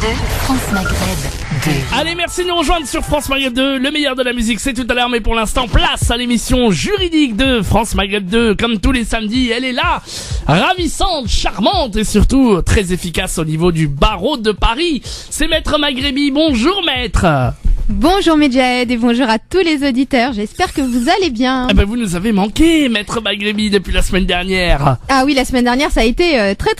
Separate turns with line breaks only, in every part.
France Maghreb 2.
Allez, merci de nous rejoindre sur France Maghreb 2. Le meilleur de la musique, c'est tout à l'heure, mais pour l'instant, place à l'émission juridique de France Maghreb 2. Comme tous les samedis, elle est là, ravissante, charmante et surtout très efficace au niveau du barreau de Paris. C'est Maître Maghrebi. Bonjour, Maître.
Bonjour Medjed et bonjour à tous les auditeurs, j'espère que vous allez bien.
Ah ben vous nous avez manqué, Maître Maghrebi, depuis la semaine dernière.
Ah oui, la semaine dernière ça a été très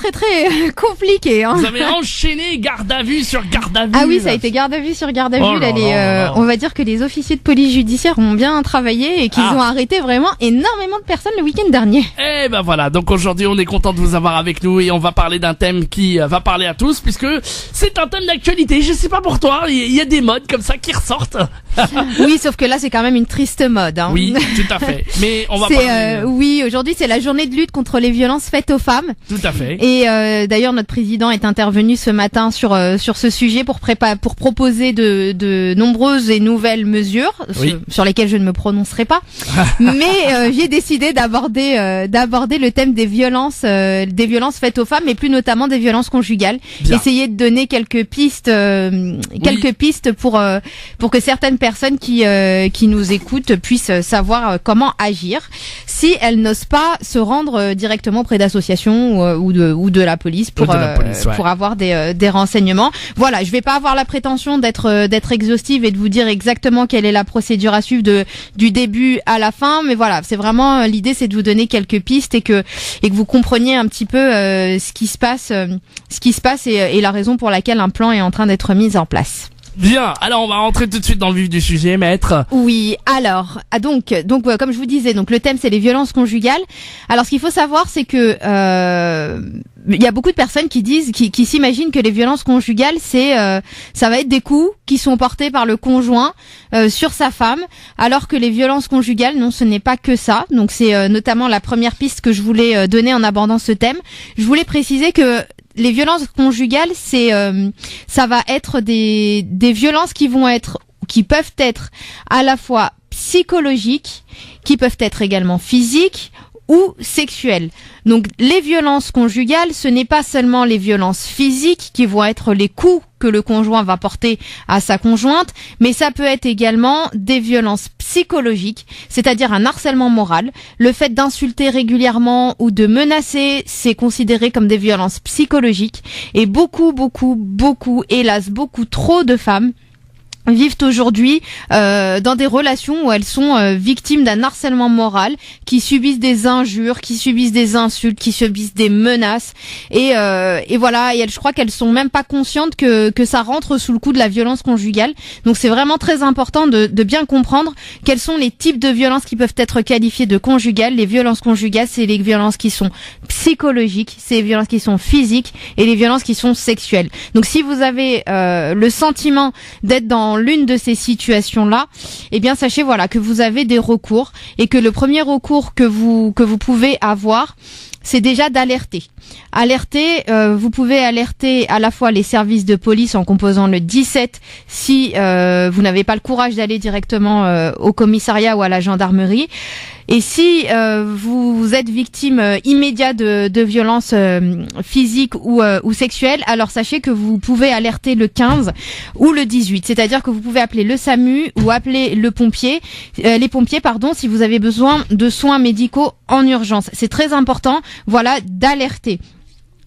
compliqué. Hein.
Vous avez enchaîné garde à vue sur garde à vue.
Ah oui, ça a été garde à vue sur garde à vue.
Oh là là.
On va dire que les officiers de police judiciaire ont bien travaillé et qu'ils ont arrêté vraiment énormément de personnes le week-end dernier.
Eh ben voilà, donc aujourd'hui on est content de vous avoir avec nous et on va parler d'un thème qui va parler à tous puisque c'est un thème d'actualité. Je sais pas pour toi, il y a des modes comme ça qui ressortent.
Oui, sauf que là c'est quand même une triste mode. Hein.
Oui, tout à fait. Mais on va parler...
Oui, aujourd'hui c'est la journée de lutte contre les violences faites aux femmes.
Tout à fait.
Et d'ailleurs notre président est intervenu ce matin sur ce sujet pour proposer de nombreuses et nouvelles mesures sur lesquelles je ne me prononcerai pas. Mais j'ai décidé d'aborder le thème des violences faites aux femmes et plus notamment des violences conjugales.
Bien.
Essayer de donner quelques pistes pour que certaines personnes qui nous écoutent puissent savoir comment agir si elles n'osent pas se rendre directement auprès d'associations ou de la police pour avoir des renseignements. Voilà, je vais pas avoir la prétention d'être exhaustive et de vous dire exactement quelle est la procédure à suivre du début à la fin, mais voilà, c'est vraiment l'idée, c'est de vous donner quelques pistes et que vous compreniez un petit peu ce qui se passe et la raison pour laquelle un plan est en train d'être mis en place.
Bien, alors on va rentrer tout de suite dans le vif du sujet, Maître.
Oui, alors, donc comme je vous disais, donc le thème c'est les violences conjugales. Alors ce qu'il faut savoir c'est que il y a beaucoup de personnes qui s'imaginent que les violences conjugales ça va être des coups qui sont portés par le conjoint sur sa femme, alors que les violences conjugales, non, ce n'est pas que ça. Donc c'est notamment la première piste que je voulais donner en abordant ce thème. Je voulais préciser que les violences conjugales, ça va être des violences qui peuvent être à la fois psychologiques, qui peuvent être également physiques ou sexuelles. Donc les violences conjugales, ce n'est pas seulement les violences physiques qui vont être les coups que le conjoint va porter à sa conjointe, mais ça peut être également des violences psychologiques, c'est-à-dire un harcèlement moral. Le fait d'insulter régulièrement ou de menacer, c'est considéré comme des violences psychologiques. Et beaucoup, hélas, beaucoup trop de femmes vivent aujourd'hui dans des relations où elles sont victimes d'un harcèlement moral, qui subissent des injures, qui subissent des insultes, qui subissent des menaces et voilà, et je crois qu'elles sont même pas conscientes que ça rentre sous le coup de la violence conjugale. Donc c'est vraiment très important de bien comprendre quels sont les types de violences qui peuvent être qualifiées de conjugales. Les violences conjugales, c'est les violences qui sont psychologiques, c'est les violences qui sont physiques et les violences qui sont sexuelles. Donc si vous avez le sentiment d'être dans l'une de ces situations-là, eh bien sachez voilà que vous avez des recours et que le premier recours que vous pouvez avoir, c'est déjà d'alerter. Vous pouvez alerter à la fois les services de police en composant le 17 si vous n'avez pas le courage d'aller directement au commissariat ou à la gendarmerie. Et si vous êtes victime immédiate de violences physiques ou sexuelles, alors sachez que vous pouvez alerter le 15 ou le 18. C'est-à-dire que vous pouvez appeler le SAMU ou appeler les pompiers, si vous avez besoin de soins médicaux en urgence. C'est très important, voilà, d'alerter.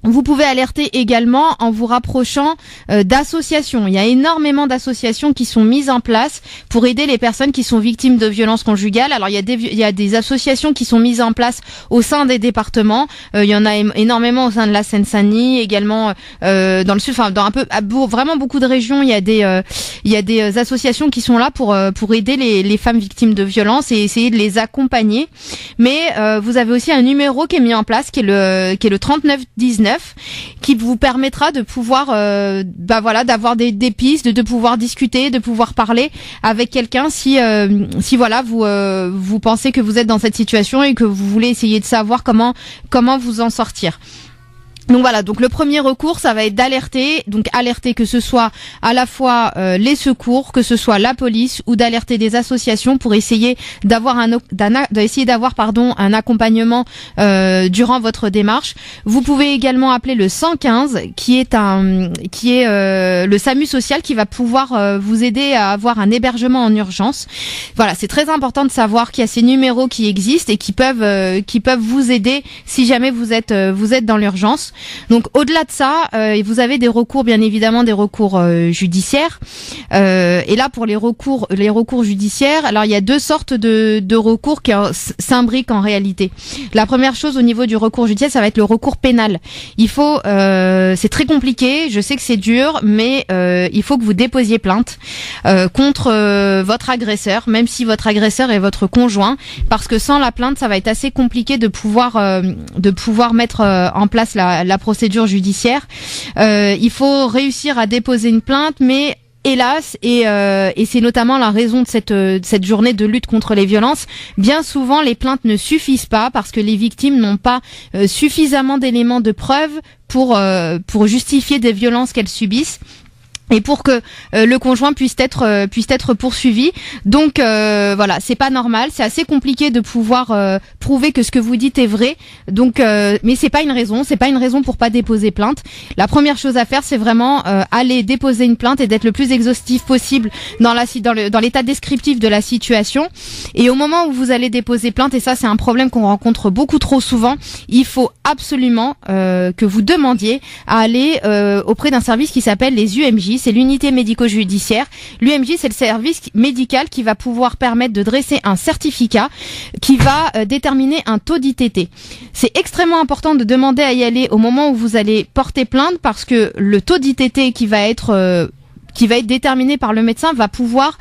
Vous pouvez alerter également en vous rapprochant d'associations. Il y a énormément d'associations qui sont mises en place pour aider les personnes qui sont victimes de violences conjugales. Alors il y a des associations qui sont mises en place au sein des départements. Il y en a énormément au sein de la Seine-Saint-Denis, également dans le sud, enfin dans vraiment beaucoup de régions. Il y a des associations qui sont là pour aider les femmes victimes de violences et essayer de les accompagner. Mais vous avez aussi un numéro qui est mis en place qui est le 3919. Qui vous permettra de pouvoir d'avoir des pistes, de pouvoir discuter, de pouvoir parler avec quelqu'un si voilà vous pensez que vous êtes dans cette situation et que vous voulez essayer de savoir comment vous en sortir. Donc voilà, donc le premier recours, ça va être d'alerter, donc alerter que ce soit à la fois les secours, que ce soit la police, ou d'alerter des associations pour essayer d'avoir un accompagnement durant votre démarche. Vous pouvez également appeler le 115, qui est le SAMU social, qui va pouvoir vous aider à avoir un hébergement en urgence. Voilà, c'est très important de savoir qu'il y a ces numéros qui existent et qui peuvent vous aider si jamais vous êtes dans l'urgence. Donc au-delà de ça, vous avez des recours, bien évidemment, des recours judiciaires. Et là, pour les recours judiciaires, alors il y a deux sortes de recours qui s'imbriquent en réalité. La première chose au niveau du recours judiciaire, ça va être le recours pénal. C'est très compliqué, je sais que c'est dur, mais il faut que vous déposiez plainte contre votre agresseur, même si votre agresseur est votre conjoint, parce que sans la plainte, ça va être assez compliqué de pouvoir mettre en place la procédure judiciaire. Il faut réussir à déposer une plainte, mais hélas, et c'est notamment la raison de cette journée de lutte contre les violences, bien souvent les plaintes ne suffisent pas parce que les victimes n'ont pas suffisamment d'éléments de preuve pour justifier des violences qu'elles subissent. Et pour que le conjoint puisse être poursuivi. Donc voilà, c'est pas normal, c'est assez compliqué de pouvoir prouver que ce que vous dites est vrai. Donc mais c'est pas une raison pour pas déposer plainte. La première chose à faire, c'est vraiment aller déposer une plainte et d'être le plus exhaustif possible dans l'état descriptif de la situation. Et au moment où vous allez déposer plainte, et ça c'est un problème qu'on rencontre beaucoup trop souvent, il faut absolument que vous demandiez à aller auprès d'un service qui s'appelle les UMJ. C'est l'unité médico-judiciaire. L'UMJ, c'est le service médical qui va pouvoir permettre de dresser un certificat qui va déterminer un taux d'ITT. C'est extrêmement important de demander à y aller au moment où vous allez porter plainte parce que le taux d'ITT qui va être déterminé par le médecin va pouvoir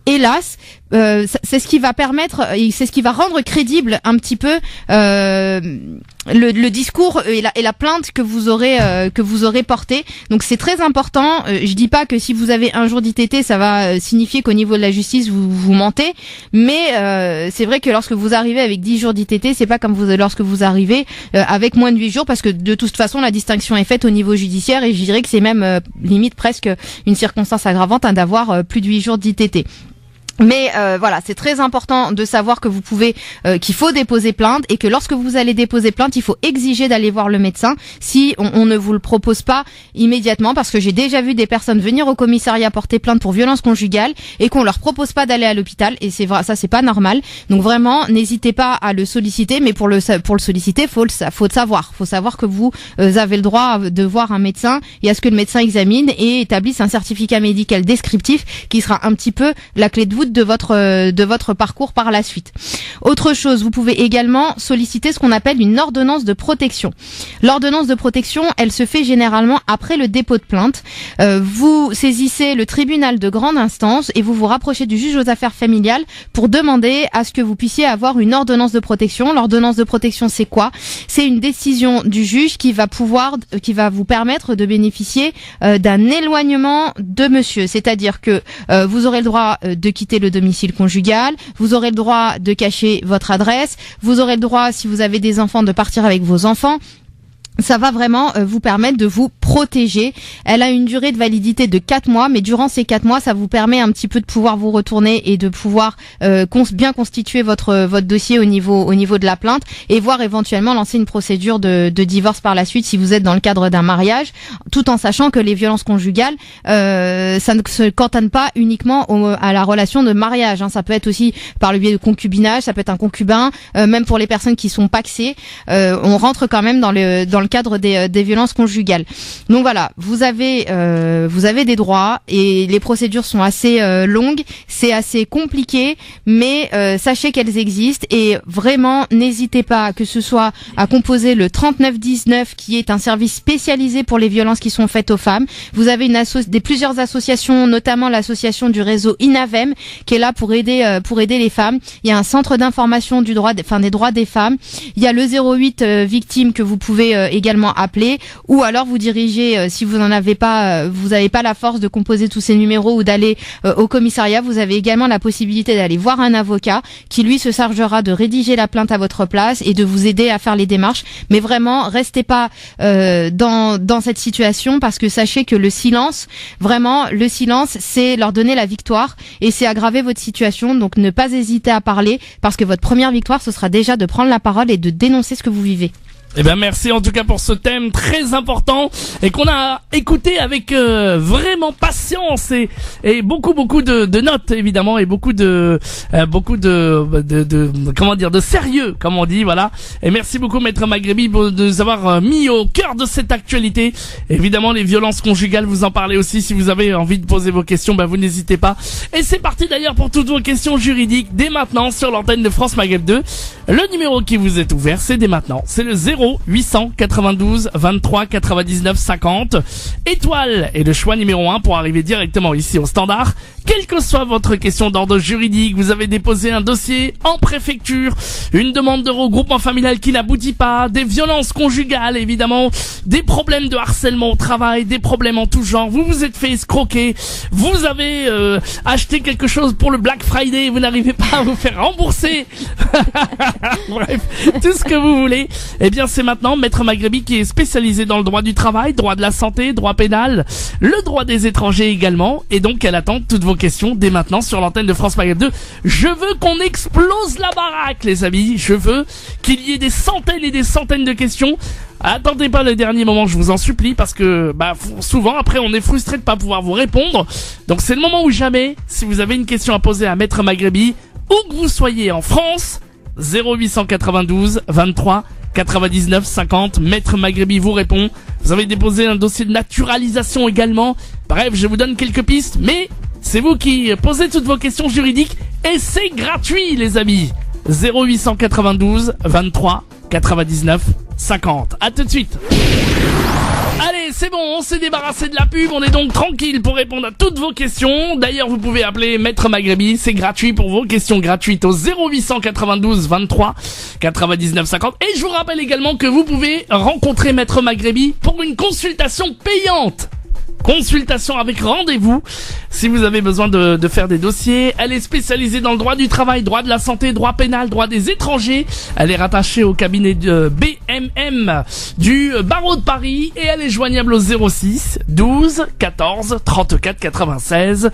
hélas, c'est ce qui va permettre, c'est ce qui va rendre crédible un petit peu le discours et la plainte que vous aurez portée. Donc c'est très important. Je dis pas que si vous avez un jour d'ITT, ça va signifier qu'au niveau de la justice vous mentez, mais c'est vrai que lorsque vous arrivez avec 10 jours d'ITT, c'est pas comme lorsque vous arrivez avec moins de 8 jours, parce que de toute façon la distinction est faite au niveau judiciaire, et je dirais que c'est même limite presque une circonstance aggravante d'avoir plus de 8 jours d'ITT. Mais voilà, c'est très important de savoir que qu'il faut déposer plainte, et que lorsque vous allez déposer plainte, il faut exiger d'aller voir le médecin si on ne vous le propose pas immédiatement, parce que j'ai déjà vu des personnes venir au commissariat porter plainte pour violence conjugale et qu'on leur propose pas d'aller à l'hôpital, et c'est vrai, ça c'est pas normal. Donc vraiment, n'hésitez pas à le solliciter, mais pour le solliciter, faut savoir que vous avez le droit de voir un médecin et à ce que le médecin examine et établisse un certificat médical descriptif qui sera un petit peu la clé de voûte de votre parcours par la suite. Autre chose, vous pouvez également solliciter ce qu'on appelle une ordonnance de protection. L'ordonnance de protection, elle se fait généralement après le dépôt de plainte. Vous saisissez le tribunal de grande instance et vous vous rapprochez du juge aux affaires familiales pour demander à ce que vous puissiez avoir une ordonnance de protection. L'ordonnance de protection, c'est quoi? C'est une décision du juge qui va vous permettre de bénéficier d'un éloignement de monsieur. C'est-à-dire que vous aurez le droit de quitter le domicile conjugal, vous aurez le droit de cacher votre adresse, vous aurez le droit, si vous avez des enfants, de partir avec vos enfants. Ça va vraiment vous permettre de vous protéger. Elle a une durée de validité de 4 mois, mais durant ces 4 mois, ça vous permet un petit peu de pouvoir vous retourner et de pouvoir bien constituer votre dossier au niveau de la plainte, et voire éventuellement lancer une procédure de divorce par la suite si vous êtes dans le cadre d'un mariage, tout en sachant que les violences conjugales, ça ne se cantonne pas uniquement à la relation de mariage, hein. Ça peut être aussi par le biais de concubinage, ça peut être un concubin, même pour les personnes qui sont pacsées, on rentre quand même dans le cadre des violences conjugales. Donc voilà, vous avez des droits, et les procédures sont assez longues, c'est assez compliqué, mais sachez qu'elles existent, et vraiment n'hésitez pas, que ce soit à composer le 3919 qui est un service spécialisé pour les violences qui sont faites aux femmes. Vous avez plusieurs associations, notamment l'association du réseau INAVEM qui est là pour aider les femmes. Il y a un centre d'information des droits des femmes. Il y a le 08 victime que vous pouvez également appeler, ou alors vous dirigez, si vous n'avez pas la force de composer tous ces numéros ou d'aller au commissariat, vous avez également la possibilité d'aller voir un avocat qui lui se chargera de rédiger la plainte à votre place et de vous aider à faire les démarches. Mais vraiment, restez pas dans cette situation, parce que sachez que le silence, c'est leur donner la victoire et c'est aggraver votre situation. Donc ne pas hésiter à parler, parce que votre première victoire, ce sera déjà de prendre la parole et de dénoncer ce que vous vivez.
Eh ben merci en tout cas pour ce thème très important et qu'on a écouté avec vraiment patience et beaucoup de notes évidemment et beaucoup de comment dire, de sérieux comme on dit, voilà. Et merci beaucoup Maître Maghrebi de nous avoir mis au cœur de cette actualité. Évidemment les violences conjugales, vous en parlez aussi. Si vous avez envie de poser vos questions, ben vous n'hésitez pas. Et c'est parti d'ailleurs pour toutes vos questions juridiques dès maintenant sur l'antenne de France Maghreb 2. Le numéro qui vous est ouvert, c'est dès maintenant, c'est le 0892 23 99 50. Étoile est le choix numéro 1 pour arriver directement ici au standard. Quelle que soit votre question d'ordre juridique, vous avez déposé un dossier en préfecture, une demande de regroupement familial qui n'aboutit pas, des violences conjugales évidemment, des problèmes de harcèlement au travail, des problèmes en tout genre, vous vous êtes fait escroquer, vous avez acheté quelque chose pour le Black Friday, vous n'arrivez pas à vous faire rembourser. Bref, tout ce que vous voulez. Eh bien c'est maintenant Maître Maghrebi qui est spécialisé dans le droit du travail, droit de la santé, droit pénal, le droit des étrangers également, et donc elle attend toutes vos questions dès maintenant sur l'antenne de France Maghreb 2. Je veux qu'on explose la baraque les amis, je veux qu'il y ait des centaines et des centaines de questions. Attendez pas le dernier moment, je vous en supplie, parce que souvent après on est frustré de pas pouvoir vous répondre. Donc c'est le moment ou jamais. Si vous avez une question à poser à Maître Maghrebi, où que vous soyez en France, 0892 23 99 50, Maître Maghrebi vous répond. Vous avez déposé un dossier de naturalisation également. Bref, je vous donne quelques pistes, mais c'est vous qui posez toutes vos questions juridiques et c'est gratuit les amis. 0892 23 99 50. À tout de suite. Allez, c'est bon, on s'est débarrassé de la pub, on est donc tranquille pour répondre à toutes vos questions. D'ailleurs, vous pouvez appeler Maître Maghrebi, c'est gratuit pour vos questions gratuites au 0892 23 99 50. Et je vous rappelle également que vous pouvez rencontrer Maître Maghrebi pour une consultation payante. Consultation avec rendez-vous si vous avez besoin de faire des dossiers. Elle est spécialisée dans le droit du travail, droit de la santé, droit pénal, droit des étrangers. Elle est rattachée au cabinet de BMM du barreau de Paris et elle est joignable au 06 12 14 34 96.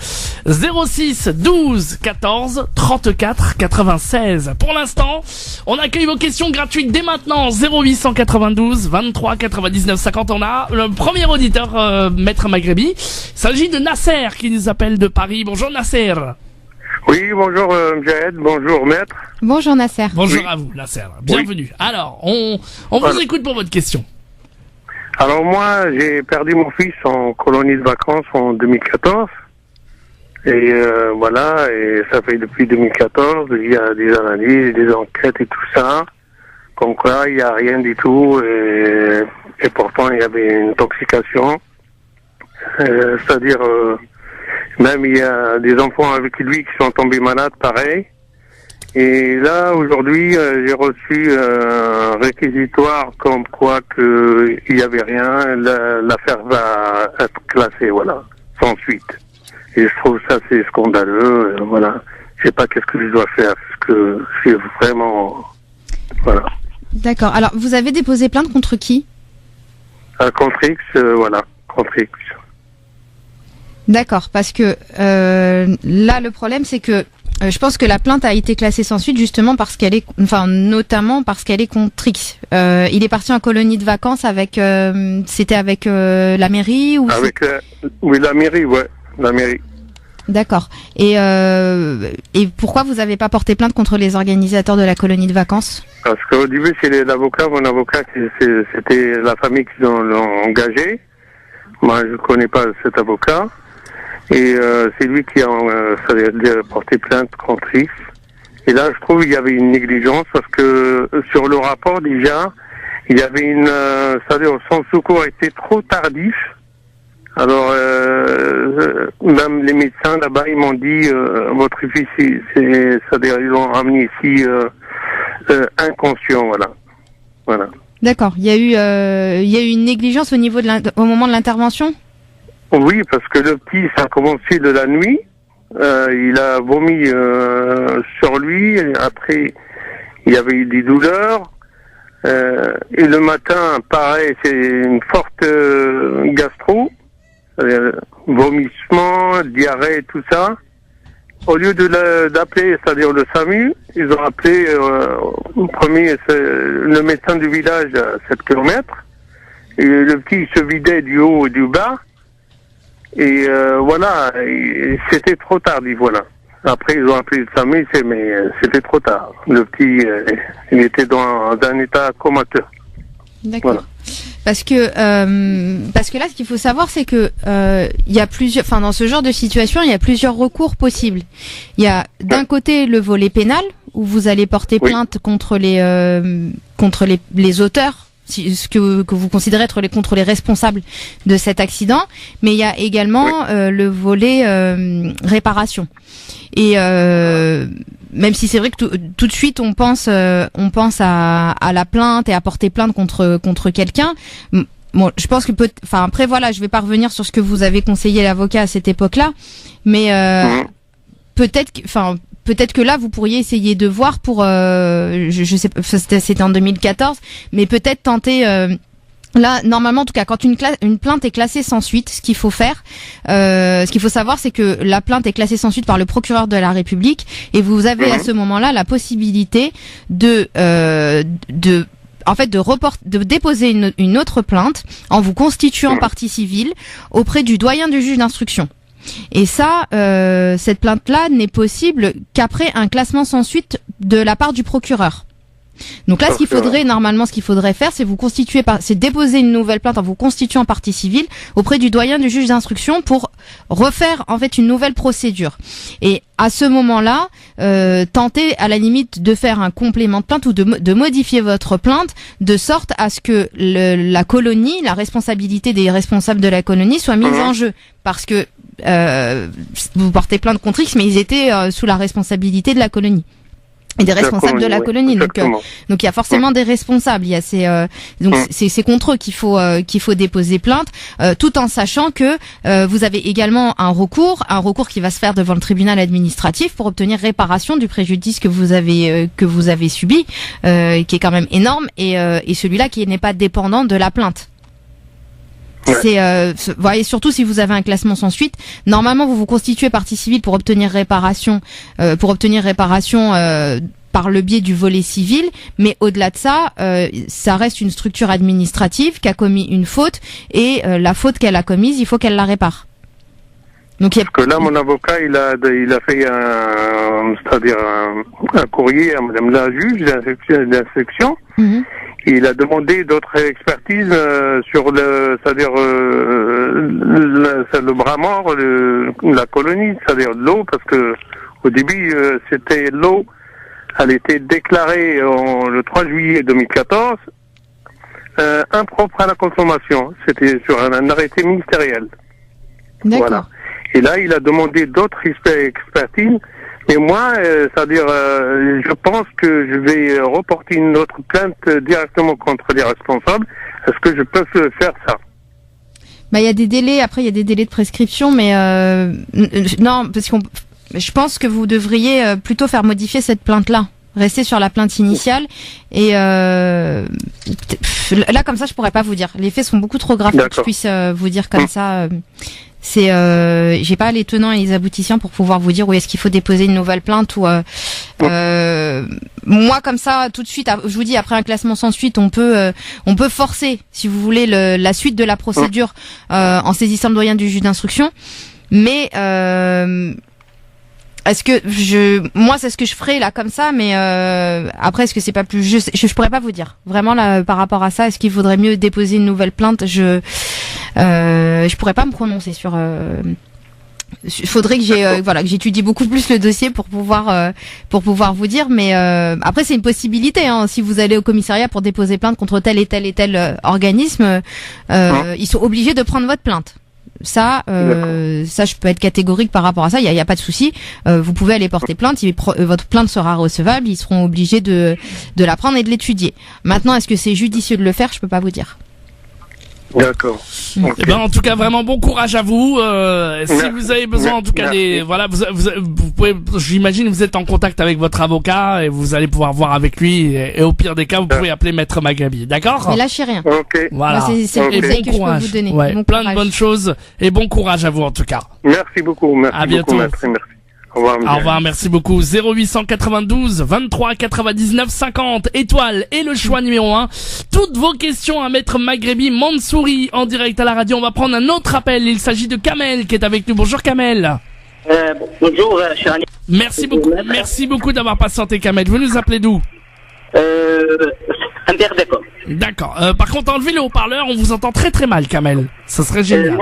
06 12 14 34 96. Pour l'instant, on accueille vos questions gratuites dès maintenant. 0892 23 99 50. On a le premier auditeur, Maître Maghrebi. Il s'agit de Nasser qui nous appelle de Paris. Bonjour Nasser.
Oui, bonjour Mjahed, bonjour Maître.
Bonjour Nasser.
Bonjour
Oui.
à vous Nasser, bienvenue. Oui. Alors, on vous écoute pour votre question.
Alors moi, j'ai perdu mon fils en colonie de vacances en 2014. Et voilà, et ça fait depuis 2014, il y a des analyses, des enquêtes et tout ça. Comme quoi, il n'y a rien du tout. Et pourtant, il y avait une intoxication. C'est-à-dire, même il y a des enfants avec lui qui sont tombés malades, pareil. Et là, aujourd'hui, j'ai reçu un réquisitoire comme quoi que il y avait rien. L'affaire va être classée, voilà, sans suite. Et je trouve ça c'est scandaleux. Voilà, je sais pas qu'est-ce que je dois faire, parce que c'est vraiment, voilà.
D'accord. Alors, vous avez déposé plainte contre qui?
Contre X, voilà, contre X.
D'accord, parce que là le problème c'est que je pense que la plainte a été classée sans suite justement parce qu'elle est, notamment parce qu'elle est contre X. Il est parti en colonie de vacances avec, c'était avec la mairie ou
avec oui la mairie, ouais, la mairie.
D'accord. Et pourquoi vous n'avez pas porté plainte contre les organisateurs de la colonie de vacances?
Parce qu'au début c'est l'avocat, mon avocat, c'était la famille qui l'ont engagé. Moi je connais pas cet avocat. Et c'est lui qui a porté plainte contre X. Et là, je trouve qu'il y avait une négligence parce que sur le rapport déjà, il y avait c'est-à-dire son secours était trop tardif. Alors même les médecins là-bas, ils m'ont dit votre fils, c'est-à-dire ils l'ont ramené ici inconscient, voilà.
D'accord. Il y a eu une négligence au moment de l'intervention?
Oui, parce que le petit, ça a commencé de la nuit. Il a vomi sur lui. Et après, il y avait eu des douleurs. Et le matin, pareil, c'est une forte gastro, vomissement, diarrhée, tout ça. Au lieu d'appeler, c'est-à-dire le SAMU, ils ont appelé le médecin du village à 7 km. Et le petit se vidait du haut et du bas. Et voilà, c'était trop tardif, voilà. Après, ils ont appelé le SAMU, mais c'était trop tard. Le petit, il était dans un état comateux.
D'accord.
Voilà.
Parce que là, ce qu'il faut savoir, c'est que il y a plusieurs, enfin dans ce genre de situation, il y a plusieurs recours possibles. Il y a d'un côté le volet pénal où vous allez porter plainte contre les auteurs, ce que vous considérez être contre les responsables de cet accident, mais il y a également le volet réparation. Et même si c'est vrai que tout de suite on pense à la plainte et à porter plainte contre quelqu'un. Bon, je pense que après voilà, je vais pas revenir sur ce que vous avez conseillé l'avocat à cette époque-là, mais peut-être que là vous pourriez essayer de voir pour je sais pas, c'était en 2014, mais peut-être tenter là, normalement, en tout cas, quand une plainte est classée sans suite, ce qu'il faut faire, ce qu'il faut savoir, c'est que la plainte est classée sans suite par le procureur de la République, et vous avez à ce moment-là la possibilité de déposer une autre plainte en vous constituant partie civile auprès du doyen du juge d'instruction. Et ça, cette plainte-là n'est possible qu'après un classement sans suite de la part du procureur. Donc là, ce qu'il faudrait faire, c'est c'est déposer une nouvelle plainte en vous constituant partie civile auprès du doyen du juge d'instruction pour refaire en fait une nouvelle procédure. Et à ce moment-là, tenter à la limite de faire un complément de plainte ou de modifier votre plainte de sorte à ce que la colonie, la responsabilité des responsables de la colonie soit mise en jeu, parce que vous portez plainte contre X, mais ils étaient sous la responsabilité de la colonie. Et des responsables de la colonie, donc il y a forcément des responsables. Il y a c'est contre eux qu'il faut déposer plainte, tout en sachant que vous avez également un recours qui va se faire devant le tribunal administratif pour obtenir réparation du préjudice que vous avez subi, qui est quand même énorme, et celui-là qui n'est pas dépendant de la plainte. Et surtout si vous avez un classement sans suite, normalement vous vous constituez partie civile pour obtenir réparation par le biais du volet civil, mais au-delà de ça, ça reste une structure administrative qui a commis une faute, et la faute qu'elle a commise, il faut qu'elle la répare. Donc,
parce que là, mon avocat, il a fait un courrier à Madame la juge d'instruction. Il a demandé d'autres expertises sur le bras mort, la colonie, c'est-à-dire l'eau, parce que au début c'était l'eau, elle était déclarée le 3 juillet 2014 impropre à la consommation. C'était sur un arrêté ministériel.
D'accord.
Voilà. Et là, il a demandé d'autres expertises. Et moi, je pense que je vais reporter une autre plainte directement contre les responsables. Est-ce que je peux faire ça?
Il y a des délais. Après, il y a des délais de prescription, mais non, parce je pense que vous devriez plutôt faire modifier cette plainte-là. Rester sur la plainte initiale, et là comme ça, je pourrais pas vous dire. Les faits sont beaucoup trop graves pour que je puisse vous dire comme ça. J'ai pas les tenants et les aboutissants pour pouvoir vous dire où est-ce qu'il faut déposer une nouvelle plainte, ou moi comme ça tout de suite, je vous dis, après un classement sans suite, on peut forcer, si vous voulez, la suite de la procédure en saisissant le doyen du juge d'instruction, mais est-ce que moi c'est ce que je ferais là comme ça, mais après est-ce que c'est pas plus, je pourrais pas vous dire vraiment là par rapport à ça. Est-ce qu'il vaudrait mieux déposer une nouvelle plainte? Je pourrais pas me prononcer sur. Il faudrait que que j'étudie beaucoup plus le dossier pour pouvoir vous dire, mais après c'est une possibilité, hein. Si vous allez au commissariat pour déposer plainte contre tel et tel organisme, ils sont obligés de prendre votre plainte. Ça, je peux être catégorique par rapport à ça. Il y a pas de souci. Vous pouvez aller porter plainte. Votre plainte sera recevable. Ils seront obligés de la prendre et de l'étudier. Maintenant, est-ce que c'est judicieux de le faire? Je peux pas vous dire.
D'accord. Okay.
Eh ben, en tout cas, vraiment bon courage à vous. Si vous avez besoin, en tout cas, vous pouvez, j'imagine, vous êtes en contact avec votre avocat et vous allez pouvoir voir avec lui. Et au pire des cas, vous pouvez appeler Maître Maghrabi. D'accord?
Mais lâchez rien.
Ok.
Voilà.
Moi, c'est le conseil que je peux vous donner.
Ouais,
bon
plein
courage.
de bonnes choses et bon courage à vous en tout cas.
Merci beaucoup. Merci
à bientôt.
beaucoup, Maître. Merci. Au revoir.
Au revoir, merci beaucoup. 0892 23 99 50 étoiles et le choix numéro 1. Toutes vos questions à Maître Maghrabi Mansouri en direct à la radio. On va prendre un autre appel. Il s'agit de Kamel qui est avec nous. Bonjour Kamel.
Bonjour, cher ami.
Merci beaucoup d'avoir patienté Kamel. Vous nous appelez d'où?
D'accord.
D'accord. Par contre, enlevez le haut-parleur. On vous entend très très mal Kamel. Ça serait génial.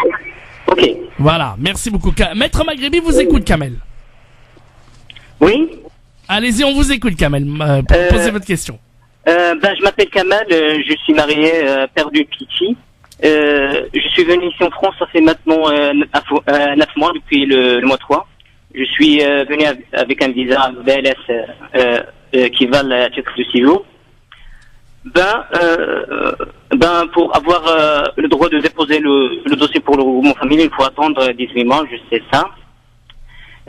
Ok.
Voilà. Merci beaucoup. Maître Maghrabi vous écoute Kamel.
Oui.
Allez-y, on vous écoute, Kamel. Posez votre question.
Je m'appelle Kamel, je suis marié, père d'une petite fille. Je suis venu ici en France, ça fait maintenant 9 mois, depuis le mois 3. Je suis venu avec un visa VLS qui va le titre de séjour. Pour avoir le droit de déposer le dossier pour le regroupement familial, il faut attendre 18 mois, je sais ça.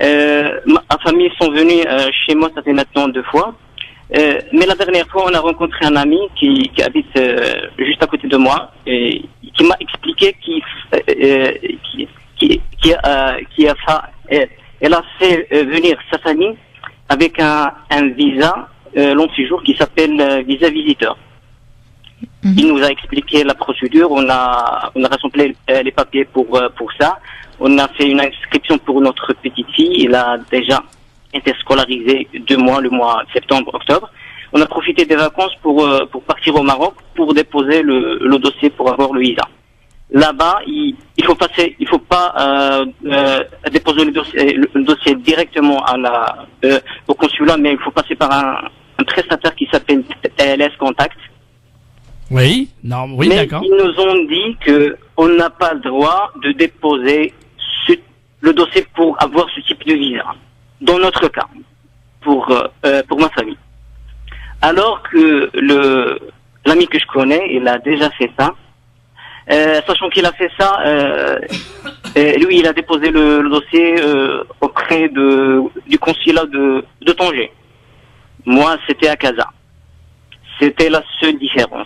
Ma famille sont venus chez moi, ça fait maintenant 2 fois. Mais la dernière fois, on a rencontré un ami qui habite juste à côté de moi et qui m'a expliqué elle a fait venir sa famille avec un visa long séjour qui s'appelle visa visiteur. Il nous a expliqué la procédure, on a rassemblé les papiers pour ça. On a fait une inscription pour notre petite fille. Elle a déjà été scolarisée 2 mois, le mois septembre-octobre. On a profité des vacances pour partir au Maroc pour déposer le dossier pour avoir le visa. Là-bas, il faut pas déposer le dossier directement au consulat, mais il faut passer par un prestataire qui s'appelle TLS Contact.
Oui,
mais
d'accord.
Ils nous ont dit que on n'a pas le droit de déposer le dossier pour avoir ce type de visa. Dans notre cas, pour ma famille. Alors que l'ami que je connais, il a déjà fait ça. Sachant qu'il a fait ça, lui, il a déposé le dossier auprès du consulat de Tanger. Moi, c'était à Casa. C'était la seule différence.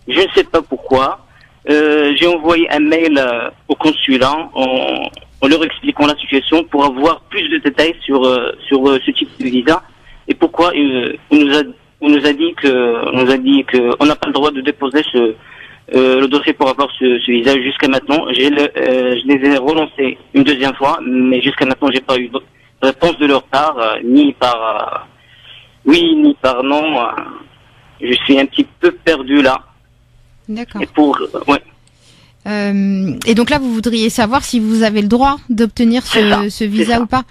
Je ne sais pas pourquoi. J'ai envoyé un mail au consulat en leur expliquant la situation pour avoir plus de détails sur ce type de visa et pourquoi on nous a dit que on n'a pas le droit de déposer le dossier pour avoir ce visa jusqu'à maintenant. Je les ai relancés une deuxième fois, mais jusqu'à maintenant j'ai pas eu de réponse de leur part, ni par oui ni par non. Je suis un petit peu perdu là.
D'accord.
Et
et donc là, vous voudriez savoir si vous avez le droit d'obtenir ce visa ou pas.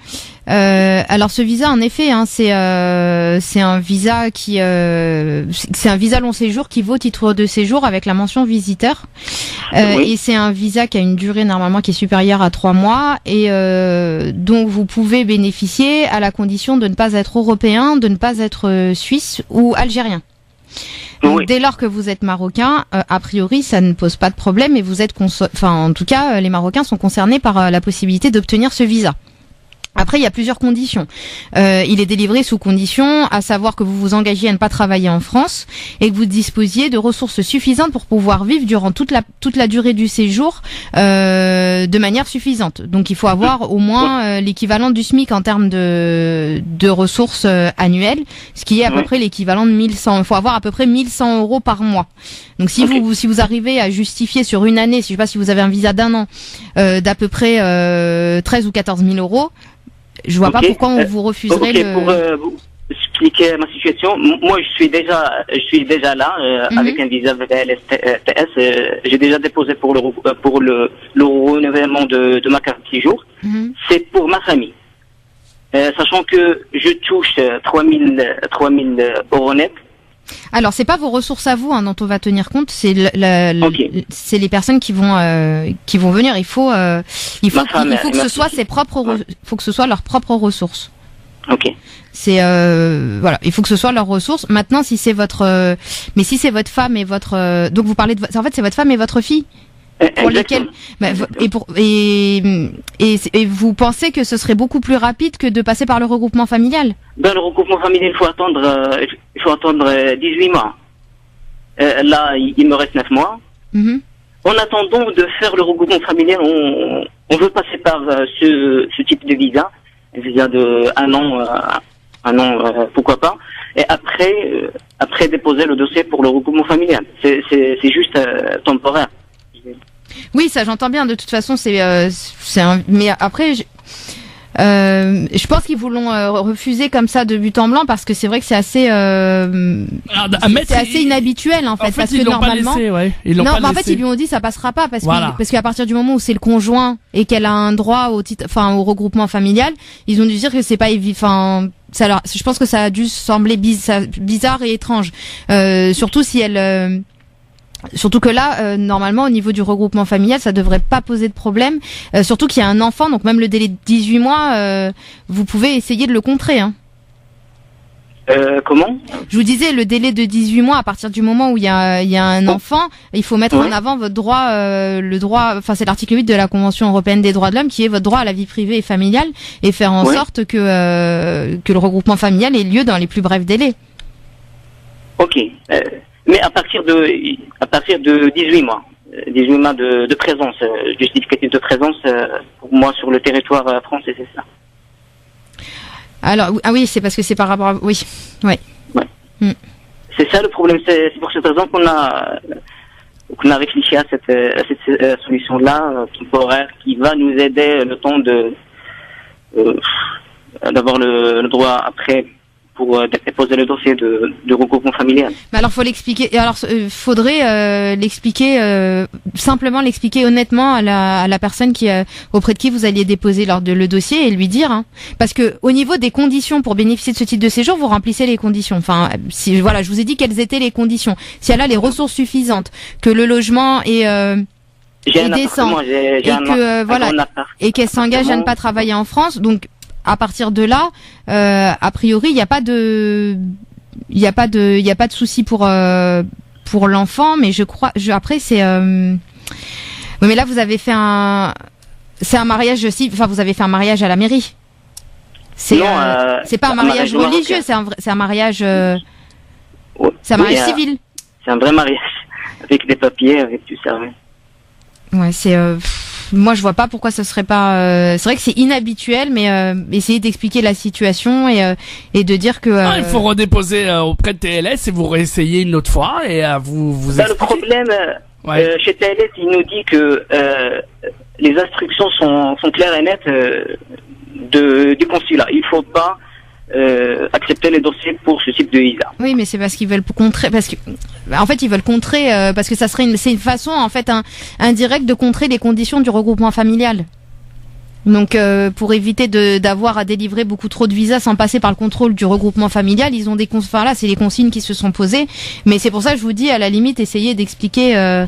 Alors ce visa, en effet, hein, c'est un visa c'est un visa long séjour qui vaut titre de séjour avec la mention visiteur. Et c'est un visa qui a une durée normalement qui est supérieure à 3 mois et dont vous pouvez bénéficier à la condition de ne pas être européen, de ne pas être suisse ou algérien. Donc, dès lors que vous êtes marocain, a priori, ça ne pose pas de problème et vous êtes en tout cas, les Marocains sont concernés par la possibilité d'obtenir ce visa. Après, il y a plusieurs conditions. Il est délivré sous condition, à savoir que vous vous engagez à ne pas travailler en France et que vous disposiez de ressources suffisantes pour pouvoir vivre durant toute la durée du séjour de manière suffisante. Donc, il faut avoir au moins l'équivalent du SMIC en termes de ressources annuelles, ce qui est à peu près l'équivalent de 1100. Il faut avoir à peu près 1100 € par mois. Donc, si vous arrivez à justifier sur une année, je sais pas si vous avez un visa d'1 an, d'à peu près 13 ou 14 000 €. Je vois pas pourquoi on vous refuserait
pour vous expliquer ma situation, moi je suis déjà là avec un visa VLSTS. J'ai déjà déposé pour le renouvellement de ma carte de séjour. C'est pour ma famille. Sachant que je touche 3 000 € net
Alors, c'est pas vos ressources à vous dont on va tenir compte, c'est
Ok.
c'est les personnes qui vont venir. Il faut que ce soit faut que ce soit leurs propres ressources.
Ok.
C'est voilà, il faut que ce soit leurs ressources. Maintenant, si c'est votre mais si c'est votre femme et votre donc vous parlez de en fait c'est votre femme et votre fille pour lesquelles et vous pensez que ce serait beaucoup plus rapide que de passer par le regroupement familial?
Dans le regroupement familial, il faut attendre 18 mois. Là, il me reste 9 mois.
Mhm.
En attendant de faire le regroupement familial, on veut passer par ce type de visa de un an, pourquoi pas. Et après déposer le dossier pour le regroupement familial. C'est juste temporaire.
Oui, ça j'entends bien. De toute façon, mais après, je pense qu'ils vous l'ont refusé comme ça de but en blanc parce que c'est vrai que c'est assez, assez inhabituel en fait, parce
ils
que
l'ont
normalement,
pas laissé, ouais. Ils l'ont pas
en fait
laissé.
ils lui ont dit ça passera pas parce
Voilà.
parce qu'à partir du moment où c'est le conjoint et qu'elle a un droit au regroupement familial, ils ont dû dire que c'est pas je pense que ça a dû sembler bizarre et étrange, surtout si elle. Surtout que là, normalement, au niveau du regroupement familial, ça devrait pas poser de problème. Surtout qu'il y a un enfant, donc même le délai de 18 mois, vous pouvez essayer de le contrer. Hein.
Comment?
Je vous disais, le délai de 18 mois, à partir du moment où il y a un enfant, il faut mettre en avant votre droit, c'est l'article 8 de la Convention européenne des droits de l'homme, qui est votre droit à la vie privée et familiale, et faire en sorte que le regroupement familial ait lieu dans les plus brefs délais.
Ok. Mais à partir de 18 mois, 18 mois de présence, justificatif de présence, pour moi sur le territoire français, c'est ça.
Alors, oui, c'est parce que c'est par rapport à... Oui, ouais.
C'est ça le problème, c'est pour cette raison qu'on a réfléchi à cette solution-là, temporaire, qui va nous aider le temps d'avoir le droit après pour déposer le dossier de regroupement familial. Mais
alors faut l'expliquer. Alors faudrait l'expliquer simplement l'expliquer honnêtement à la personne auprès de qui vous alliez déposer le dossier et lui dire parce que au niveau des conditions pour bénéficier de ce type de séjour, vous remplissez les conditions. Enfin je vous ai dit quelles étaient les conditions. Si elle a les ressources suffisantes, que le logement est décent et qu'elle s'engage à ne pas travailler en France, donc à partir de là, a priori, il n'y a pas de souci pour l'enfant, mais je crois, après c'est, oui, mais là vous avez fait c'est un mariage aussi, vous avez fait un mariage à la mairie. C'est pas un mariage religieux, c'est un mariage, c'est un mariage civil.
C'est un vrai mariage avec des papiers, avec tout ça.
Ouais, c'est. Moi, je vois pas pourquoi ce serait pas. C'est vrai que c'est inhabituel, mais essayez d'expliquer la situation et de dire que.
Il faut redéposer auprès de TLS et vous réessayez une autre fois et vous
le problème chez TLS, il nous dit que les instructions sont claires et nettes du consulat. Il faut pas accepter les dossiers pour ce type de visa.
Oui, mais c'est parce qu'ils veulent contrer, ils veulent contrer parce que c'est une façon en fait indirecte de contrer les conditions du regroupement familial. Donc pour éviter d'avoir à délivrer beaucoup trop de visas sans passer par le contrôle du regroupement familial, ils ont c'est les consignes qui se sont posées. Mais c'est pour ça que je vous dis à la limite essayez d'expliquer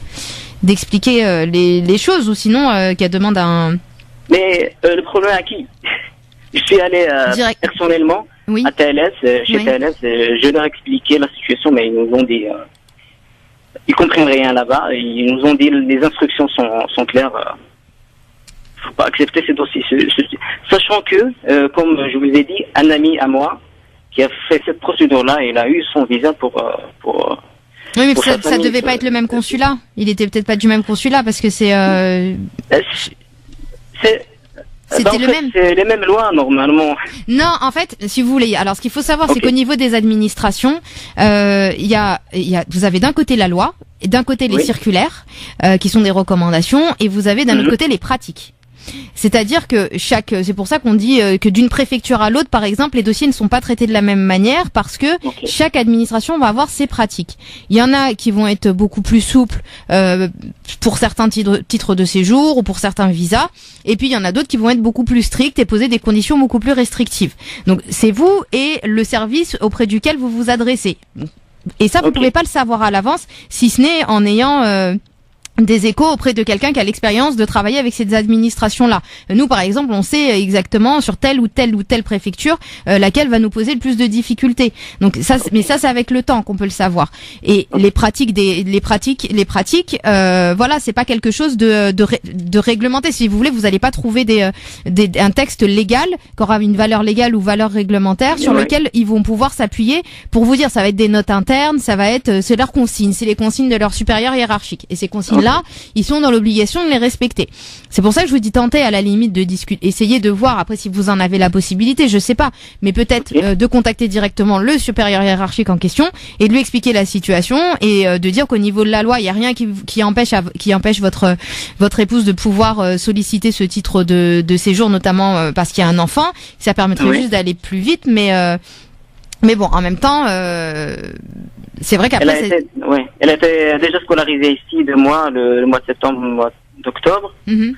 les choses ou sinon qu'elle demande un.
Mais le problème à qui? Je suis allé personnellement à TLS, chez TLS, je leur ai expliqué la situation, mais ils nous ont dit, ils comprennent rien là-bas, ils nous ont dit les instructions sont claires, faut pas accepter ces dossiers, sachant que, comme je vous ai dit, un ami à moi qui a fait cette procédure-là, il a eu son visa pour
oui, mais ça devait pas être le même consulat. Il était peut-être pas du même consulat parce que c'était le même.
C'est les mêmes lois normalement.
Non, en fait, si vous voulez. Alors, ce qu'il faut savoir, c'est qu'au niveau des administrations, vous avez d'un côté la loi, et d'un côté les circulaires, qui sont des recommandations, et vous avez d'un autre côté les pratiques. C'est-à-dire que c'est pour ça qu'on dit que d'une préfecture à l'autre, par exemple, les dossiers ne sont pas traités de la même manière parce que chaque administration va avoir ses pratiques. Il y en a qui vont être beaucoup plus souples pour certains titres de séjour ou pour certains visas, et puis il y en a d'autres qui vont être beaucoup plus strictes et poser des conditions beaucoup plus restrictives. Donc c'est vous et le service auprès duquel vous vous adressez. Et ça, vous
Ok.
pouvez pas le savoir à l'avance, si ce n'est en ayant des échos auprès de quelqu'un qui a l'expérience de travailler avec ces administrations-là. Nous, par exemple, on sait exactement sur telle ou telle préfecture laquelle va nous poser le plus de difficultés. Donc ça, mais ça, c'est avec le temps qu'on peut le savoir. Et les pratiques, voilà, c'est pas quelque chose de réglementé. Si vous voulez, vous allez pas trouver un texte légal qui aura une valeur légale ou valeur réglementaire sur
Ouais.
lequel ils vont pouvoir s'appuyer pour vous dire ça va être des notes internes, ça va être c'est leurs consignes, c'est les consignes de leurs supérieurs hiérarchiques. Et ces consignes-là, ils sont dans l'obligation de les respecter. C'est pour ça que je vous dis tenter à la limite de discuter, essayez de voir après si vous en avez la possibilité, je sais pas, mais peut-être
Ok.
de contacter directement le supérieur hiérarchique en question et de lui expliquer la situation et de dire qu'au niveau de la loi, il y a rien qui empêche votre épouse de pouvoir solliciter ce titre de séjour, notamment parce qu'il y a un enfant. Ça permettrait
Oui.
juste d'aller plus vite, mais bon, en même temps, c'est vrai qu'après
Elle a été déjà scolarisée ici de mois, le mois de septembre, le mois d'octobre.
Mhm.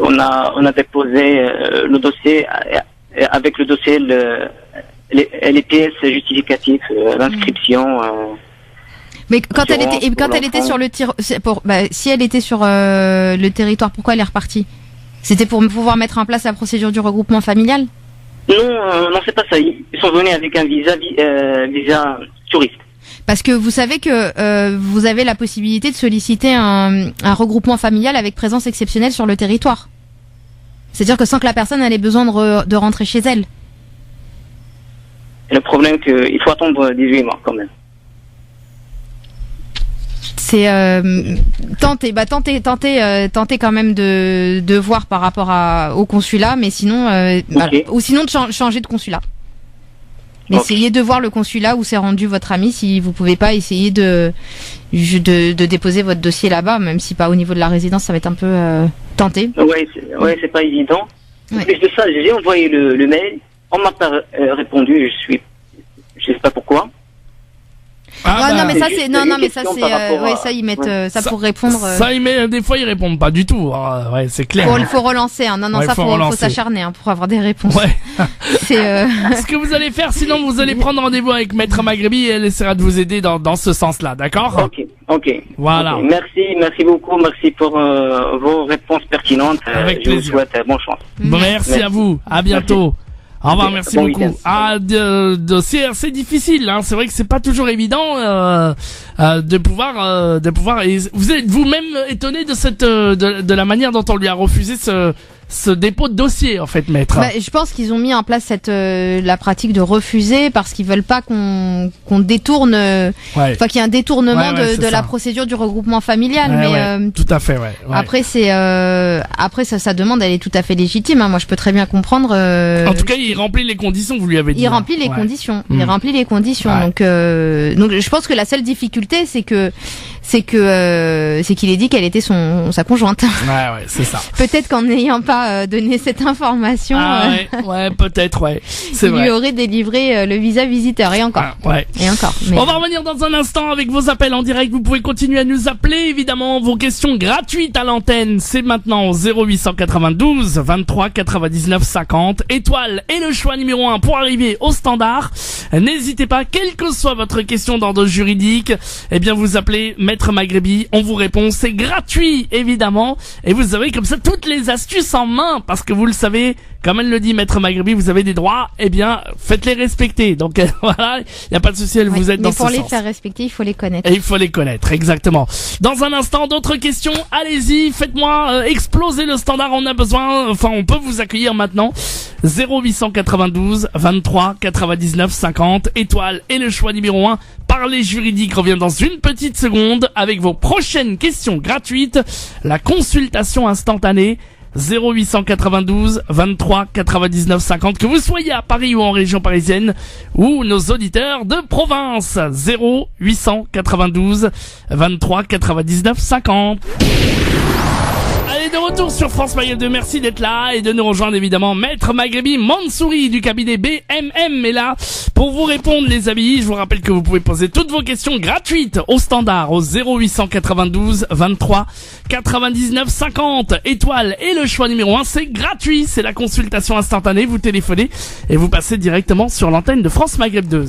On a déposé le dossier avec le dossier les pièces justificatives, l'inscription.
Mais quand elle
Assurance
était, et quand
pour
elle était
l'enfant.
sur le si elle était sur le territoire, pourquoi elle est repartie? C'était pour pouvoir mettre en place la procédure du regroupement familial?
Non, c'est pas ça. Ils sont venus avec un visa touriste.
Parce que vous savez que vous avez la possibilité de solliciter un regroupement familial avec présence exceptionnelle sur le territoire. C'est-à-dire que sans que la personne ait besoin de rentrer chez elle.
Et le problème qu'il faut attendre 18 mois quand même.
C'est tenter quand même de voir par rapport au consulat, mais sinon voilà. Ou sinon de changer de consulat. Mais
Ok.
essayez de voir le consulat où s'est rendu votre ami. Si vous pouvez pas, essayer de déposer votre dossier là-bas, même si pas au niveau de la résidence, ça va être un peu tenté.
C'est pas évident.
Ouais.
En plus de ça, j'ai envoyé le mail. On m'a pas répondu. Je sais pas pourquoi.
Non mais ça
c'est
c'est
juste
non
une
mais ça
question
c'est
par rapport à-
ça ils mettent
Ouais.
ça pour répondre.
Ça, des fois, ils répondent pas du tout. Ouais, c'est clair.
Faut relancer. Hein. Non
Ouais,
ça
faut
faut
relancer.
s'acharner hein, pour avoir des réponses.
Ouais.
C'est
Ce que vous allez faire, sinon, vous allez prendre rendez-vous avec Maître Maghrebi et elle essaiera de vous aider dans ce sens-là, d'accord?
Ok.
Voilà.
Ok. Merci beaucoup. Merci pour vos réponses pertinentes.
Avec
je vous
plaisir.
souhaite bonne chance.
Bon, merci à vous. À bientôt. Au revoir,
Ok,
merci
bon
beaucoup.
week-end.
C'est difficile, hein. C'est vrai que c'est pas toujours évident de pouvoir. Et vous êtes vous-même étonné de de la manière dont on lui a refusé ce dépôt de dossier, en fait, maître.
je pense qu'ils ont mis en place la pratique de refuser parce qu'ils veulent pas qu'on détourne, enfin qu'il y ait un détournement
Ouais, c'est
de
ça.
la procédure du regroupement familial.
Ouais,
mais
ouais, tout à fait, ouais.
après sa demande elle est tout à fait légitime. Hein. Moi je peux très bien comprendre.
En tout cas, il remplit les conditions, vous lui avez dit.
Il
hein.
remplit les
Ouais.
conditions.
Mm.
Il remplit les conditions.
Ouais.
Donc je pense que la seule difficulté c'est qu'il ait dit qu'elle était sa conjointe.
Ouais, c'est ça.
Peut-être qu'en n'ayant pas donné cette information,
Ouais, peut-être, ouais. C'est
il
vrai.
lui aurait délivré le visa visiteur et encore.
Ah, ouais.
Et encore. Mais
On va revenir dans un instant avec vos appels en direct. Vous pouvez continuer à nous appeler, évidemment. Vos questions gratuites à l'antenne, c'est maintenant au 0892 23 99 50. Étoile et le choix numéro 1 pour arriver au standard. N'hésitez pas, quelle que soit votre question d'ordre juridique, eh bien vous appelez Maître Maghrebi. On vous répond. C'est gratuit, évidemment. Et vous avez comme ça toutes les astuces en main. Parce que vous le savez, comme elle le dit, Maître Maghrebi, vous avez des droits. Eh bien, faites-les respecter. Donc voilà, il n'y a pas de souci, elle vous aide dans
mais
ce
pour les
sens.
faire respecter, il faut les connaître.
Et il faut les connaître, exactement. Dans un instant, d'autres questions. Allez-y, faites-moi exploser le standard. On a besoin, enfin, on peut vous accueillir maintenant. 0892 23 99 50. Étoile et le choix numéro 1. Parler juridique revient dans une petite seconde avec vos prochaines questions gratuites. La consultation instantanée. 0892 23 99 50, que vous soyez à Paris ou en région parisienne, ou nos auditeurs de province. 0892 23 99 50. Allez, de retour sur France Maghreb 2, merci d'être là et de nous rejoindre évidemment Maître Maghrebi Mansouri du cabinet BMM est là pour vous répondre les amis. Je vous rappelle que vous pouvez poser toutes vos questions gratuites au standard au 0892 23 99 50 étoile et le choix numéro 1 c'est gratuit, c'est la consultation instantanée, vous téléphonez et vous passez directement sur l'antenne de France Maghreb 2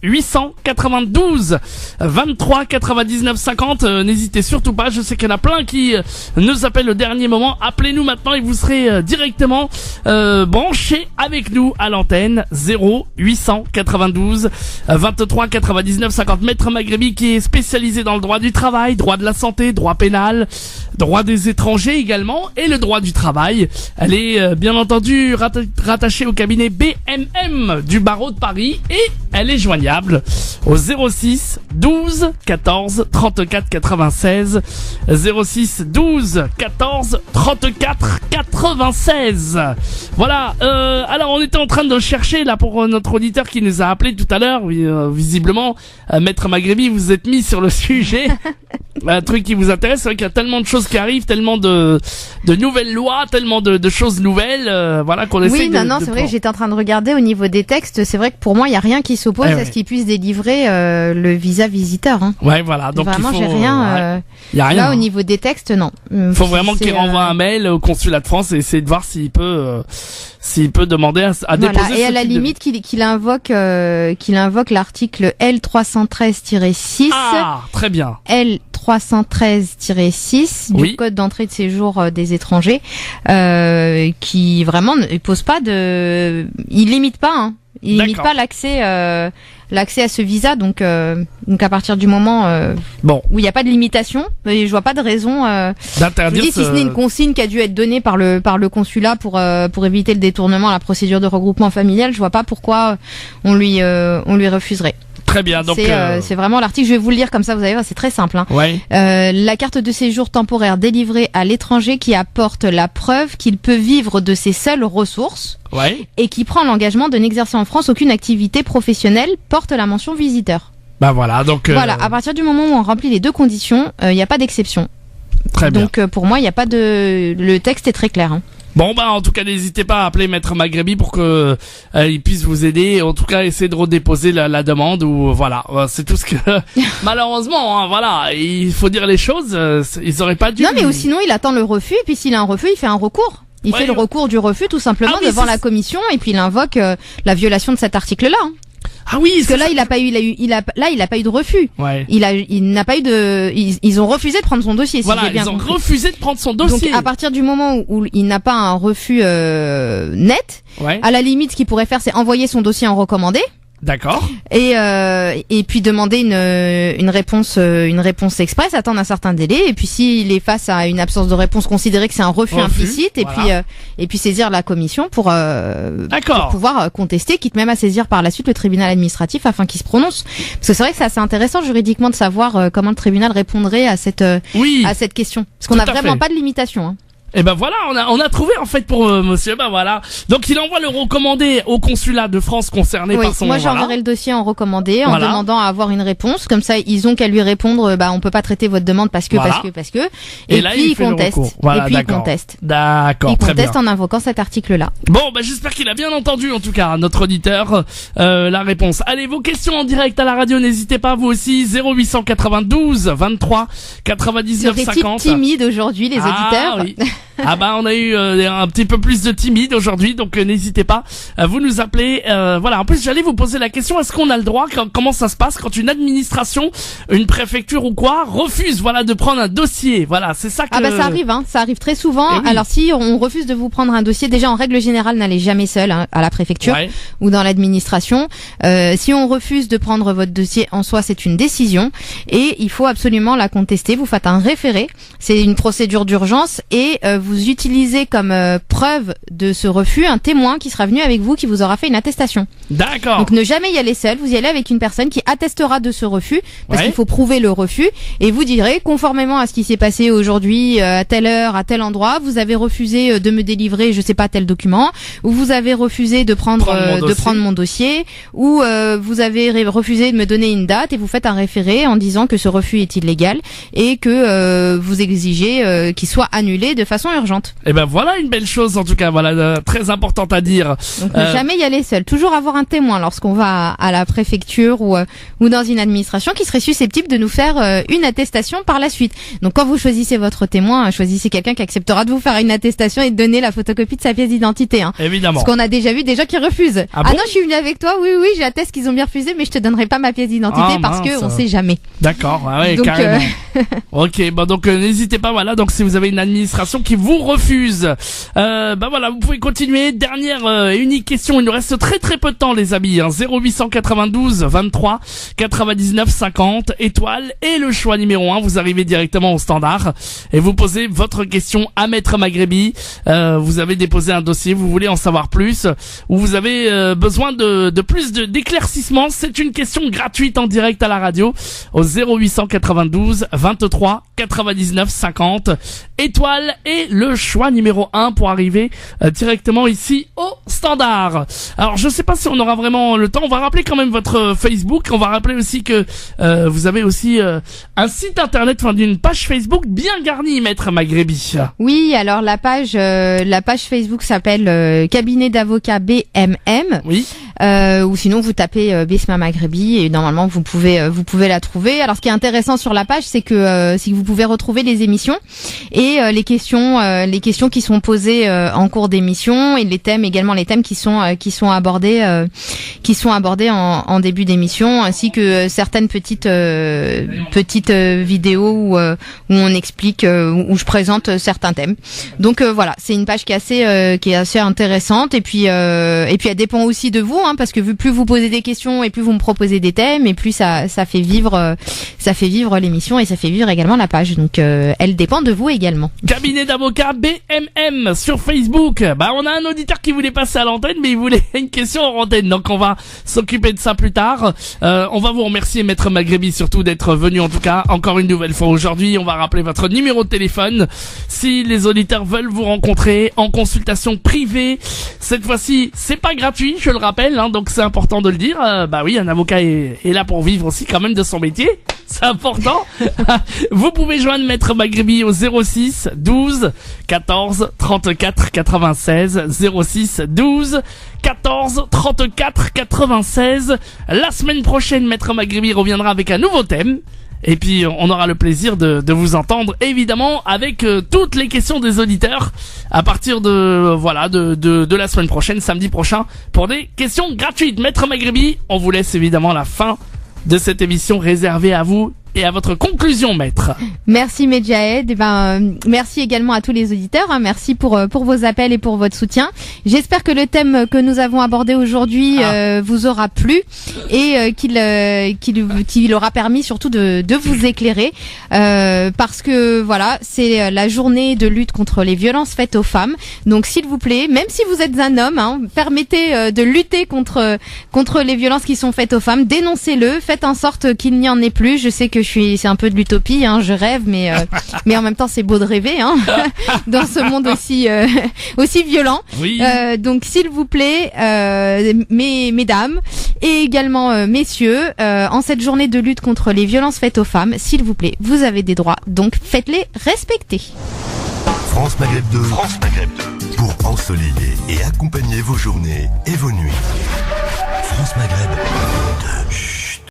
0892 23 99 50 n'hésitez surtout pas, je sais qu'il y en a plein qui nous appellent au dernier moment, appelez-nous maintenant et vous serez directement branchés avec nous à l'antenne 0892 23 99 50. Maître Maghrebi qui est spécialisé dans le droit du travail, droit de la santé, droit pénal, droit des étrangers également et le droit du travail. Elle est bien entendu rattachée au cabinet BMM du barreau de Paris et elle est joignable au 06 12 14 34 96 06 12 14 34 96. Voilà, alors on était en train de chercher là pour notre auditeur qui nous a appelé tout à l'heure, visiblement Maître Maghrebi vous êtes mis sur le sujet. Un truc qui vous intéresse, c'est vrai qu'il y a tellement de choses qui arrivent, tellement de nouvelles lois, tellement de choses nouvelles, voilà qu'on essaie de...
Oui, non, c'est vrai que j'étais en train de regarder au niveau des textes, c'est vrai que pour moi, il y a rien qui s'oppose à ce qu'ils puissent délivrer le visa visiteur. Hein.
Ouais, voilà. Donc
vraiment,
il faut,
j'ai rien.
y a rien.
Là, au niveau des textes, non.
Faut vraiment qu'il renvoie un mail au consulat de France et essayer de voir s'il peut demander à déposer.
Voilà. Et à la limite qu'il invoque l'article L313-6.
Ah, très bien.
L313-6 du Code d'entrée de séjour des étrangers, qui vraiment ne pose pas il limite pas, hein. Il limite pas l'accès à ce visa, donc à partir du moment où il n'y a pas de limitation, je vois pas de raison
d'interdire.
Si ce n'est une consigne qui a dû être donnée par le consulat pour éviter le détournement à la procédure de regroupement familial, je vois pas pourquoi on lui refuserait.
Très bien, donc
c'est vraiment l'article. Je vais vous le lire comme ça, vous allez voir, c'est très simple. Hein.
Ouais.
La carte de séjour temporaire délivrée à l'étranger qui apporte la preuve qu'il peut vivre de ses seules ressources et qui prend l'engagement de n'exercer en France aucune activité professionnelle porte la mention visiteur.
Bah voilà, donc
voilà. À partir du moment où on remplit les deux conditions, il n'y a pas d'exception.
Très bien.
Donc pour moi, il n'y a pas le texte est très clair. Hein.
Bon bah en tout cas n'hésitez pas à appeler Maître Maghrebi pour que il puisse vous aider, en tout cas essayer de redéposer la demande ou voilà, c'est tout ce que malheureusement hein, voilà, il faut dire les choses, ils auraient pas dû.
Non mais ou sinon il attend le refus et puis s'il a un refus, il fait un recours. Il fait le recours du refus tout simplement devant la commission et puis il invoque la violation de cet article-là. Hein.
Ah oui,
parce que là il a pas eu de refus.
Ouais.
Il n'a pas eu ils ont refusé de prendre son dossier. Si
voilà,
j'ai bien
compris. Refusé de prendre son dossier.
Donc à partir du moment où il n'a pas un refus net, à la limite ce qu'il pourrait faire c'est envoyer son dossier en recommandé.
D'accord.
Et puis demander une réponse express, attendre un certain délai et puis s'il est face à une absence de réponse, considérer que c'est un refus implicite et puis saisir la commission pour pouvoir contester, quitte même à saisir par la suite le tribunal administratif afin qu'il se prononce. Parce que c'est vrai que c'est assez intéressant juridiquement de savoir comment le tribunal répondrait à cette question. Parce qu'on n'a vraiment pas de limitation. Hein.
Et ben voilà, on a trouvé en fait pour monsieur, ben voilà. Donc il envoie le recommandé au consulat de France concerné par son.
Moi j'enverrai le dossier en recommandé en demandant à avoir une réponse. Comme ça ils ont qu'à lui répondre, on peut pas traiter votre demande parce que. Et
là,
puis il conteste.
Voilà,
il conteste.
D'accord.
Il conteste en invoquant cet article-là.
Bon, ben j'espère qu'il a bien entendu en tout cas notre auditeur la réponse. Allez, vos questions en direct à la radio, n'hésitez pas vous aussi 0892 23 99 50.
Serait-il timide aujourd'hui les auditeurs?
Oui. Ah bah on a eu un petit peu plus de timide aujourd'hui, donc n'hésitez pas, vous nous appelez. Voilà, en plus j'allais vous poser la question, est-ce qu'on a le droit, comment ça se passe quand une administration, une préfecture ou quoi refuse de prendre un dossier? Voilà, c'est ça que...
Ah bah ça arrive, ça arrive très souvent. Oui. Alors si on refuse de vous prendre un dossier, déjà en règle générale n'allez jamais seul à la préfecture ou dans l'administration. Si on refuse de prendre votre dossier en soi, c'est une décision et il faut absolument la contester. Vous faites un référé, c'est une procédure d'urgence et vous utilisez comme preuve de ce refus un témoin qui sera venu avec vous, qui vous aura fait une attestation.
D'accord.
Donc ne jamais y aller seul, vous y allez avec une personne qui attestera de ce refus, parce qu'il faut prouver le refus, et vous direz, conformément à ce qui s'est passé aujourd'hui, à telle heure, à tel endroit, vous avez refusé de me délivrer, je sais pas, tel document, ou vous avez refusé de prendre mon dossier, ou vous avez refusé de me donner une date, et vous faites un référé en disant que ce refus est illégal et que vous exigez qu'il soit annulé de façon urgente.
Et ben voilà une belle chose en tout cas, voilà très importante à dire.
Donc ne jamais y aller seul, toujours avoir un témoin lorsqu'on va à la préfecture ou dans une administration qui serait susceptible de nous faire une attestation par la suite. Donc quand vous choisissez votre témoin, choisissez quelqu'un qui acceptera de vous faire une attestation et de donner la photocopie de sa pièce d'identité. Hein.
Évidemment.
Parce qu'on a déjà vu des gens qui refusent.
Ah bon
non, je suis venu avec toi, oui, j'atteste qu'ils ont bien refusé, mais je te donnerai pas ma pièce d'identité parce que on sait jamais.
D'accord, ouais,
donc,
carrément. Ok, bon donc n'hésitez pas, voilà, donc si vous avez une administration qui vous refuse, voilà, vous pouvez continuer. Dernière et unique question, il nous reste très très peu de temps les amis, hein. 0892 23 99 50 étoile et le choix numéro 1, vous arrivez directement au standard et vous posez votre question à Maître Maghrebi. Vous avez déposé un dossier, vous voulez en savoir plus ou vous avez besoin de plus d'éclaircissement, c'est une question gratuite en direct à la radio au 0892 23 99 50 étoile et le choix numéro 1 pour arriver directement ici au standard. Alors je sais pas si on aura vraiment le temps, on va rappeler quand même votre Facebook, on va rappeler aussi que vous avez aussi un site internet, enfin d'une page Facebook bien garnie, Maître Maghrebi.
Oui, alors la page Facebook s'appelle Cabinet d'avocats BMM.
Oui.
Ou sinon vous tapez Besma Maghrebi et normalement vous pouvez la trouver. Alors ce qui est intéressant sur la page, c'est que vous pouvez retrouver les émissions et les questions qui sont posées en cours d'émission et les thèmes qui sont abordés en début d'émission, ainsi que certaines petites vidéos où on explique, où je présente certains thèmes. Donc voilà, c'est une page qui est assez intéressante et puis elle dépend aussi de vous, hein, parce que plus vous posez des questions et plus vous me proposez des thèmes et plus ça fait vivre l'émission et ça fait vivre également la page. Donc elle dépend de vous également.
Cabinet d'avocats BMM sur Facebook. On a un auditeur qui voulait passer à l'antenne, mais il voulait une question en antenne, donc on va s'occuper de ça plus tard. On va vous remercier Maître Maghrebi surtout d'être venu en tout cas encore une nouvelle fois aujourd'hui. On va rappeler votre numéro de téléphone si les auditeurs veulent vous rencontrer en consultation privée. Cette fois-ci c'est pas gratuit, je le rappelle, hein, donc c'est important de le dire. Oui, un avocat est là pour vivre aussi quand même de son métier, c'est important. Vous pouvez joindre Maître Maghrebi au 06 12 14 34 96 06 12 14 34 96. La semaine prochaine, Maître Maghrebi reviendra avec un nouveau thème. Et puis on aura le plaisir de vous entendre évidemment avec toutes les questions des auditeurs à partir de la semaine prochaine, samedi prochain, pour des questions gratuites. Maître Maghrebi, on vous laisse évidemment la fin de cette émission réservée à vous et à votre conclusion, Maître. Merci
Medjahed. Merci également à tous les auditeurs. Hein. Merci pour vos appels et pour votre soutien. J'espère que le thème que nous avons abordé aujourd'hui vous aura plu et qu'il aura permis surtout de vous éclairer. Parce que voilà, c'est la journée de lutte contre les violences faites aux femmes. Donc s'il vous plaît, même si vous êtes un homme, hein, permettez de lutter contre les violences qui sont faites aux femmes. Dénoncez-le. Faites en sorte qu'il n'y en ait plus. Je sais que c'est un peu de l'utopie, hein, je rêve, mais en même temps c'est beau de rêver, hein, dans ce monde aussi violent.
Oui.
Donc s'il vous plaît, mesdames et également messieurs, en cette journée de lutte contre les violences faites aux femmes, s'il vous plaît, vous avez des droits, donc faites-les respecter.
France Maghreb 2. France Maghreb 2. Pour ensoleiller et accompagner vos journées et vos nuits. France Maghreb 2.